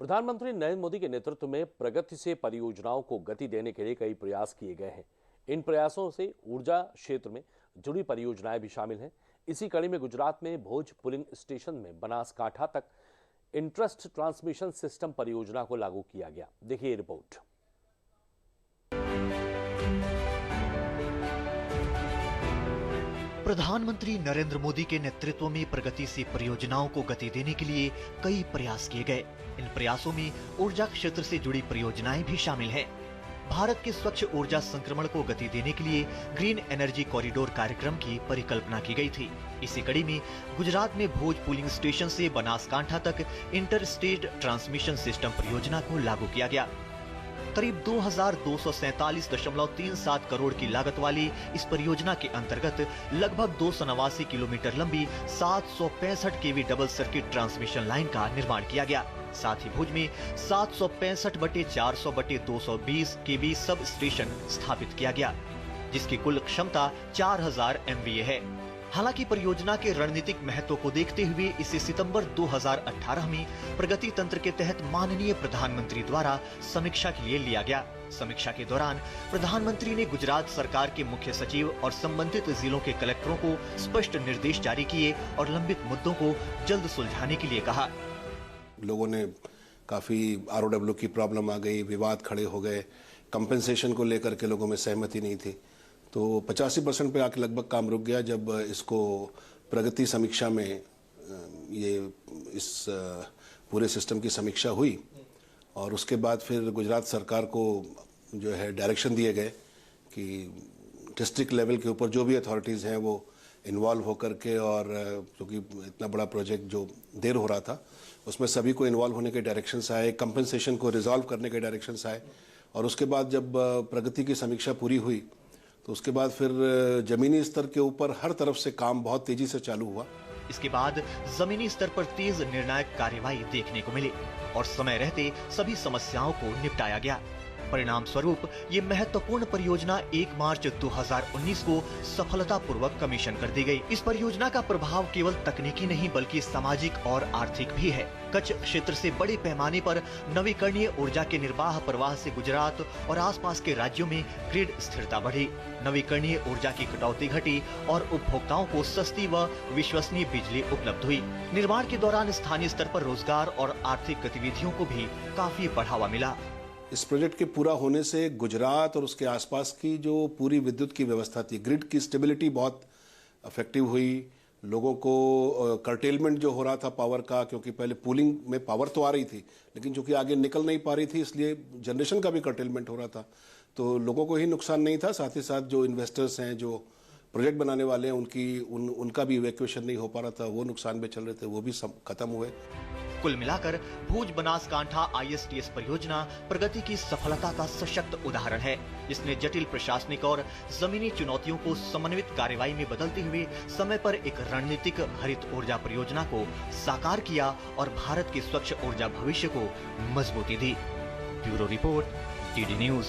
प्रधानमंत्री नरेंद्र मोदी के नेतृत्व में प्रगति से परियोजनाओं को गति देने के लिए कई प्रयास किए गए हैं। इन प्रयासों से ऊर्जा क्षेत्र में जुड़ी परियोजनाएं भी शामिल हैं। इसी कड़ी में गुजरात में भोज पुलिंग स्टेशन में बनासकांठा तक इंटरेस्ट ट्रांसमिशन सिस्टम परियोजना को लागू किया गया। देखिए रिपोर्ट। प्रधानमंत्री नरेंद्र मोदी के नेतृत्व में प्रगति से परियोजनाओं को गति देने के लिए कई प्रयास किए गए। इन प्रयासों में ऊर्जा क्षेत्र से जुड़ी परियोजनाएं भी शामिल हैं। भारत के स्वच्छ ऊर्जा संक्रमण को गति देने के लिए ग्रीन एनर्जी कॉरिडोर कार्यक्रम की परिकल्पना की गई थी। इसी कड़ी में गुजरात में भोज पुलिंग स्टेशन से बनासकांठा तक इंटर स्टेट ट्रांसमिशन सिस्टम परियोजना को लागू किया गया। करीब 2247.37 करोड़ की लागत वाली इस परियोजना के अंतर्गत लगभग 289 किलोमीटर लंबी 765 केवी डबल सर्किट ट्रांसमिशन लाइन का निर्माण किया गया। साथ ही भुज में 765/400/220 केवी सब स्टेशन स्थापित किया गया, जिसकी कुल क्षमता 4000 MVA है। हालांकि परियोजना के रणनीतिक महत्व को देखते हुए इसे सितंबर 2018 में प्रगति तंत्र के तहत माननीय प्रधानमंत्री द्वारा समीक्षा के लिए लिया गया। समीक्षा के दौरान प्रधानमंत्री ने गुजरात सरकार के मुख्य सचिव और संबंधित जिलों के कलेक्टरों को स्पष्ट निर्देश जारी किए और लंबित मुद्दों को जल्द सुलझाने के लिए कहा। लोगों ने काफी ROW की प्रॉब्लम आ गई, विवाद खड़े हो गए, कंपेंसेशन को लेकर के लोगों में सहमति नहीं थी, तो 85% पे आके लगभग काम रुक गया। जब इसको प्रगति समीक्षा में इस पूरे सिस्टम की समीक्षा हुई और उसके बाद फिर गुजरात सरकार को जो है डायरेक्शन दिए गए कि डिस्ट्रिक्ट लेवल के ऊपर जो भी अथॉरिटीज़ हैं वो इन्वॉल्व होकर के, और क्योंकि इतना बड़ा प्रोजेक्ट जो देर हो रहा था उसमें सभी को इन्वॉल्व होने के डायरेक्शंस आए, कंपनसेशन को रिजॉल्व करने के डायरेक्शंस आए। और उसके बाद जब प्रगति की समीक्षा पूरी हुई तो उसके बाद फिर जमीनी स्तर के ऊपर हर तरफ से काम बहुत तेजी से चालू हुआ। इसके बाद जमीनी स्तर पर तेज निर्णायक कार्यवाही देखने को मिली और समय रहते सभी समस्याओं को निपटाया गया। परिणाम स्वरूप ये महत्वपूर्ण परियोजना 1 मार्च 2019 को सफलतापूर्वक कमीशन कर दी गई। इस परियोजना का प्रभाव केवल तकनीकी नहीं बल्कि सामाजिक और आर्थिक भी है। कच्छ क्षेत्र से बड़े पैमाने पर नवीकरणीय ऊर्जा के निर्बाध प्रवाह से गुजरात और आसपास के राज्यों में ग्रिड स्थिरता बढ़ी, नवीकरणीय ऊर्जा की कटौती घटी और उपभोक्ताओं को सस्ती व विश्वसनीय बिजली उपलब्ध हुई। निर्माण के दौरान स्थानीय स्तर पर रोजगार और आर्थिक गतिविधियों को भी काफी बढ़ावा मिला। इस प्रोजेक्ट के पूरा होने से गुजरात और उसके आसपास की जो पूरी विद्युत की व्यवस्था थी, ग्रिड की स्टेबिलिटी बहुत इफेक्टिव हुई। लोगों को कर्टेलमेंट जो हो रहा था पावर का, क्योंकि पहले पूलिंग में पावर तो आ रही थी लेकिन चूंकि आगे निकल नहीं पा रही थी इसलिए जनरेशन का भी कर्टेलमेंट हो रहा था, तो लोगों को ही नुकसान नहीं था, साथ ही साथ जो इन्वेस्टर्स हैं, जो प्रोजेक्ट बनाने वाले हैं, उनका भी इवैक्यूएशन नहीं हो पा रहा था, वो नुकसान में चल रहे थे, वो भी सब खत्म हुए। कुल मिलाकर भोज बनासकांठा ISTS परियोजना प्रगति की सफलता का सशक्त उदाहरण है, जिसने जटिल प्रशासनिक और जमीनी चुनौतियों को समन्वित कार्यवाही में बदलते हुए समय पर एक रणनीतिक हरित ऊर्जा परियोजना को साकार किया और भारत के स्वच्छ ऊर्जा भविष्य को मजबूती दी। Bureau report, DD news.